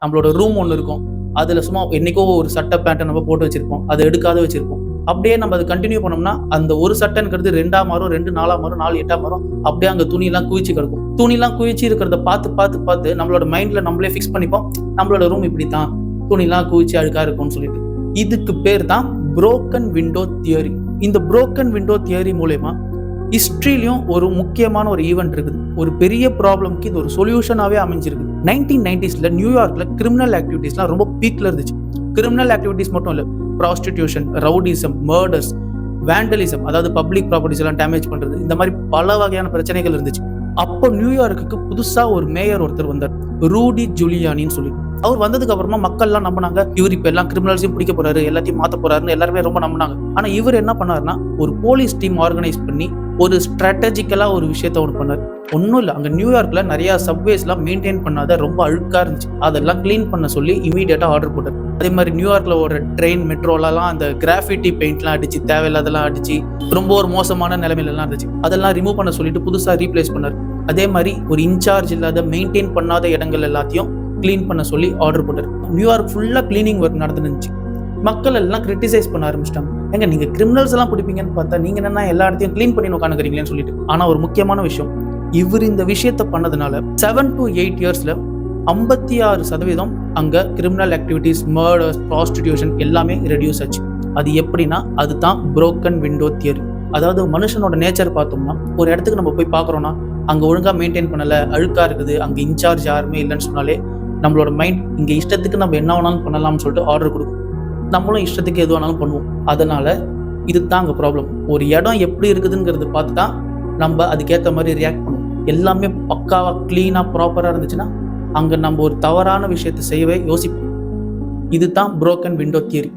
நம்மளோட ரூம் ஒன்று இருக்கும், அதில் சும்மா என்னைக்கோ ஒரு சட்டை பேண்ட்டை நம்ம போட்டு வச்சிருப்போம், அதை எடுக்காத வச்சிருப்போம். அப்படியே நம்ம அதை கண்டினியூ பண்ணோம்னா அந்த ஒரு சட்டைங்கிறது 2ஆ மாறும், 2 4ஆ மாறும், 4 8ஆ மாறும். அப்படியே அங்கே துணியெல்லாம் குவிச்சு கிடக்கும். துணியெல்லாம் குவிச்சு இருக்கிறத பார்த்து நம்மளோட மைண்ட்ல நம்மளே ஃபிக்ஸ் பண்ணிப்போம், நம்மளோட ரூம் இப்படி தான், துணியெல்லாம் குவிச்சு அழுக்கா இருக்கும்னு சொல்லிட்டு. இதுக்கு பேர் தான் புரோக்கன் விண்டோ தியரி. இந்த புரோக்கன் விண்டோ தியரி மூலமா ஹிஸ்ட்ரியிலையும் ஒரு முக்கியமான ஒரு ஈவெண்ட் இருக்குது. ஒரு பெரிய ப்ராப்ளம்க்கு இது ஒரு சொல்யூஷனாவே அமைஞ்சிருக்கு. 1990s நியூயார்க்ல கிரிமினல் ஆக்டிவிட்டிஸ்லாம் ரொம்ப பீக்ல இருந்துச்சு. கிரிமினல் ஆக்டிவிட்டிஸ் மட்டும் இல்ல, ப்ராஸ்டிடியூஷன், ரவுடிசம், மர்டர்ஸ், வேண்டலிசம், அதாவது பப்ளிக் ப்ராப்பர்ட்டிஸ் எல்லாம் டேமேஜ் பண்றது, இந்த மாதிரி பல வகையான பிரச்சனைகள் இருந்துச்சு. அப்போ நியூயார்க்குக்கு புதுசா ஒரு மேயர் ஒருத்தர் வந்தார், ரூடி ஜூலியானின்னு சொல்லி. அவர் வந்ததுக்கு அப்புறமா மக்கள் எல்லாம் நம்பினாங்க, இவர் இப்ப எல்லாம் கிரிமினல்ஸையும் பிடிக்க போறாரு, எல்லாத்தையும் மாத்த போறாருன்னு எல்லாருமே ரொம்ப நம்பினாங்க. ஆனா இவர் என்ன பண்ணாருன்னா, ஒரு போலீஸ் டீம் ஆர்கனைஸ் பண்ணி ஒரு ஸ்ட்ராட்டஜிக்கலா ஒரு விஷயத்த ஒன்று பண்ணார். ஒன்றும் இல்லை, அங்கே நியூயார்க்ல நிறைய சப்வேஸ்லாம் மெயின்டைன் பண்ணாத ரொம்ப அழுக்கா இருந்துச்சு, அதெல்லாம் கிளீன் பண்ண சொல்லி இமீடியட்டா ஆர்டர் போட்டார். அதே மாதிரி நியூயார்க்ல ஒரு ட்ரெயின் மெட்ரோலாம் அந்த கிராஃபிட்டி பெயிண்ட்லாம் அடிச்சு, தேவையில்லாதெல்லாம் அடிச்சு ரொம்ப ஒரு மோசமான நிலைமையிலாம் இருந்துச்சு, அதெல்லாம் ரிமூவ் பண்ண சொல்லிட்டு புதுசா ரீப்ளேஸ் பண்ணார். அதே மாதிரி ஒரு இன்சார்ஜ் இல்லாத மெயின்டைன் பண்ணாத இடங்கள் எல்லாத்தையும் கிளீன் பண்ண சொல்லி ஆர்டர் போட்டார். நியூயார்க் ஃபுல்லா கிளீனிங் ஒர்க் நடந்துருந்துச்சு. மக்கள் எல்லாம் கிரிட்டிசைஸ் பண்ண ஆரம்பிச்சிட்டாங்க, எங்க நீங்க கிரிமினல்ஸ் எல்லாம் பிடிப்பீங்கன்னு பார்த்தா நீங்க என்ன எல்லா இடத்தையும் கிளீன் பண்ணி உட்காந்துக்கிறீங்களேன்னு சொல்லிட்டு. ஆனா ஒரு முக்கியமான விஷயம், இவர் இந்த விஷயத்த பண்ணதுனால 7 to 8 இயர்ஸ்ல 56% அங்க கிரிமினல் ஆக்டிவிட்டிஸ், மர்டர்ஸ், ப்ராஸ்டிடியூஷன் எல்லாமே ரெடியூஸ் ஆச்சு. அது எப்படின்னா, அதுதான் புரோக்கன் விண்டோ தியரி. அதாவது மனுஷனோட நேச்சர் பார்த்தோம்னா, ஒரு இடத்துக்கு நம்ம போய் பார்க்குறோம்னா அங்க ஒழுங்கா மெயின்டைன் பண்ணல, அழுக்கா இருக்குது, அங்க இன்சார்ஜ் யாருமே இல்லைன்னு சொன்னாலே நம்மளோட மைண்ட் இங்க இஷ்டத்துக்கு நம்ம என்ன வேணாலும் பண்ணலாம்னு சொல்லிட்டு ஆர்டர் கொடுக்கும். நம்மளும் இஷ்டத்துக்கு எது வேணாலும் பண்ணுவோம். அதனால இதுதான் அங்கே ப்ராப்ளம். ஒரு இடம் எப்படி இருக்குதுங்கிறது பார்த்து தான் நம்ம அதுக்கேற்ற மாதிரி ரியாக்ட் பண்ணுவோம். எல்லாமே பக்காவா கிளீனா ப்ராப்பரா இருந்துச்சுன்னா அங்கே நம்ம ஒரு தவறான விஷயத்தை செய்யவே யோசிப்போம். இதுதான் புரோக்கன் விண்டோ தியரி.